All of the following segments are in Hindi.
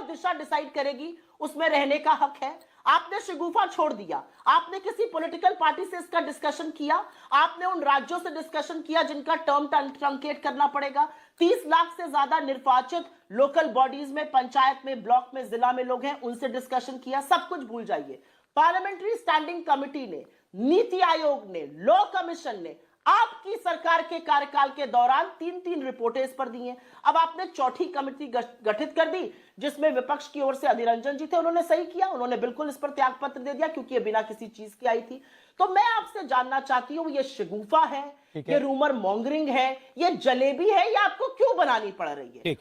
दिशा डिसाइड करेगी उसमें रहने का हक है। आपने शगुफा छोड़ दिया, आपने किसी पॉलिटिकल पार्टी से इसका डिस्कशन किया, आपने उन राज्यों से डिस्कशन किया जिनका टर्म ट्रंकेट करना पड़ेगा। 30 लाख से ज्यादा निर्वाचित लोकल बॉडीज में, पंचायत में, ब्लॉक में, जिला में लोग हैं, उनसे डिस्कशन किया। सब कुछ भूल जाइए। पार्लियामेंट्री स्टैंडिंग कमेटी ने, नीति आयोग ने, लॉ कमीशन ने आपकी सरकार के कार्यकाल के दौरान 3-3 रिपोर्टें इस पर दी हैं। अब आपने चौथी कमेटी गठित कर दी जिसमें विपक्ष की ओर से अधीर रंजन जी थे। उन्होंने सही किया, उन्होंने बिल्कुल इस पर त्यागपत्र दे दिया क्योंकि ये बिना किसी चीज की आई थी। तो मैं आपसे जानना चाहती हूं, ये शगुफा है, ये रूमर मॉन्गरिंग है, ये जलेबी है, ये आपको क्यों बनानी पड़ रही है?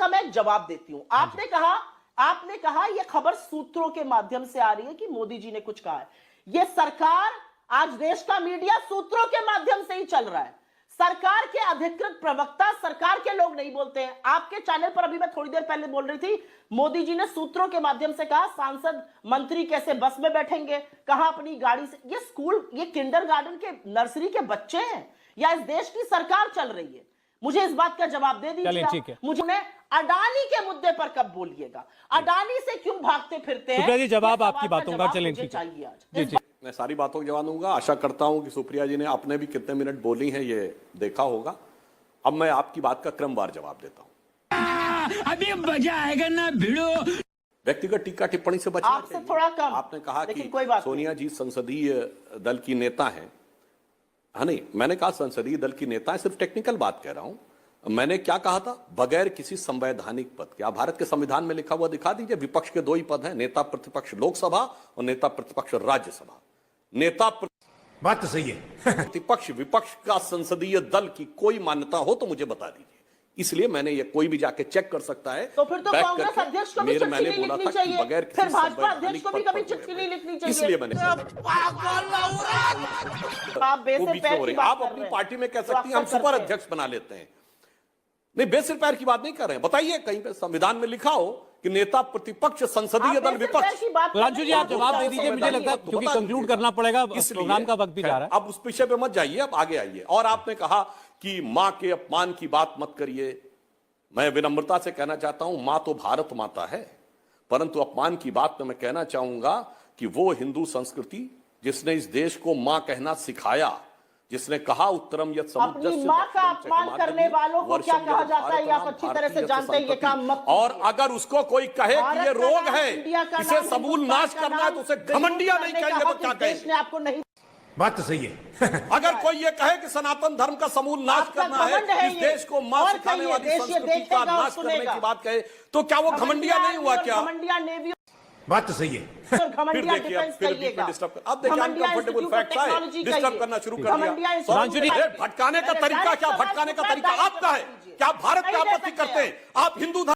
मैं एक जवाब देती हूं। आपने कहा यह खबर सूत्रों के माध्यम से आ रही है कि मोदी जी ने कुछ कहा है। यह सरकार, आज देश का मीडिया सूत्रों के माध्यम से ही चल रहा है। सरकार के अधिकृत प्रवक्ता, सरकार के लोग नहीं बोलते हैं। आपके चैनल पर अभी मैं थोड़ी देर पहले बोल रही थी, मोदी जी ने सूत्रों के माध्यम से कहा सांसद मंत्री कैसे बस में बैठेंगे, कहां अपनी गाड़ी से। ये स्कूल, ये किंडरगार्टन के, नर्सरी के बच्चे हैं या इस देश की सरकार चल रही है? मुझे इस बात का जवाब दे दीजिए। मुझे अडानी के मुद्दे पर कब बोलिएगा, अडानी से क्यों भागते फिरते हैं? सुप्रिया जी, जवाब आपकी बातों का चलें, चाहिए आज। जी। मैं सारी बातों का जवाब दूंगा। आशा करता हूं कि सुप्रिया जी ने आपने भी कितने मिनट बोली हैं ये देखा होगा। अब मैं आपकी बात का क्रमवार जवाब देता हूं। अभी मजा आएगा ना भिड़ो। व्यक्तिगत टीका टिप्पणी से बचना आपसे चाहिए। थोड़ा कम। आपने कहा कि सोनिया जी संसदीय दल की नेता हैं। हाँ, नहीं, मैंने कहा संसदीय दल की नेता है, सिर्फ टेक्निकल बात कह रहा हूं। मैंने क्या कहा था? बगैर किसी संवैधानिक पद के। आप भारत के संविधान में लिखा हुआ दिखा दीजिए। विपक्ष के 2 ही पद हैं, नेता प्रतिपक्ष लोकसभा और नेता प्रतिपक्ष राज्यसभा। नेता बात तो सही है। प्रतिपक्ष विपक्ष का संसदीय दल की कोई मान्यता हो तो मुझे बता दीजिए। इसलिए मैंने ये, कोई भी जाके चेक कर सकता है। तो फिर तो कांग्रेस अध्यक्ष को भी चिट्ठी नहीं लिखनी चाहिए, फिर भाजपा अध्यक्ष को भी कभी चिट्ठी नहीं लिखनी चाहिए। इसलिए मैंने आप अपनी पार्टी में कह सकती हैं हम सुपर अध्यक्ष बना लेते हैं। नहीं, बेसिर पैर की बात नहीं कर रहे हैं। बताइए कहीं पे संविधान में लिखा हो कि नेता प्रतिपक्ष संसदीय दल विपक्ष। राजू जी, आप जवाब दे दीजिए। मुझे लगता है क्योंकि कंक्लूड करना पड़ेगा, प्रोग्राम का वक्त भी जा रहा है। अब उस विषय पे मत जाइए, अब आगे आइए। और आपने कहा कि मां के अपमान की बात मत करिए। मैं विनम्रता से कहना चाहता हूं, मां तो भारत माता है, परंतु अपमान की बात में मैं कहना चाहूंगा कि वो हिंदू संस्कृति जिसने इस देश को मां कहना सिखाया, जिसने कहा उत्तरम यत् समुद्रस्य, अपनी मां का अपमान करने वालों को क्या कहा जाता है, आप अच्छी तरह से जानते हैं। ये काम मत। और अगर उसको कोई कहे कि ये रोग है, इसे समूल नाश करना है, तो उसे घमंडिया नहीं कहेंगे तो क्या कहेंगे? आपको नहीं, बात तो सही है। अगर कोई ये कहे कि सनातन धर्म का समूल नाश करना है, इस देश को मां सिखाने वाली संस्कृति का नाश करने की बात कहे, तो क्या वो घमंडिया नहीं हुआ? क्या घमंडिया नेवी? बात तो सही है। फिर देखिए, अब देखिए अनकंफर्टेबल फैक्ट्स आए, डिस्टर्ब करना शुरू कर दिया। भटकाने का तरीका क्या? भटकाने का तरीका आपका है क्या? आप भारत की आपत्ति करते हैं, आप हिंदू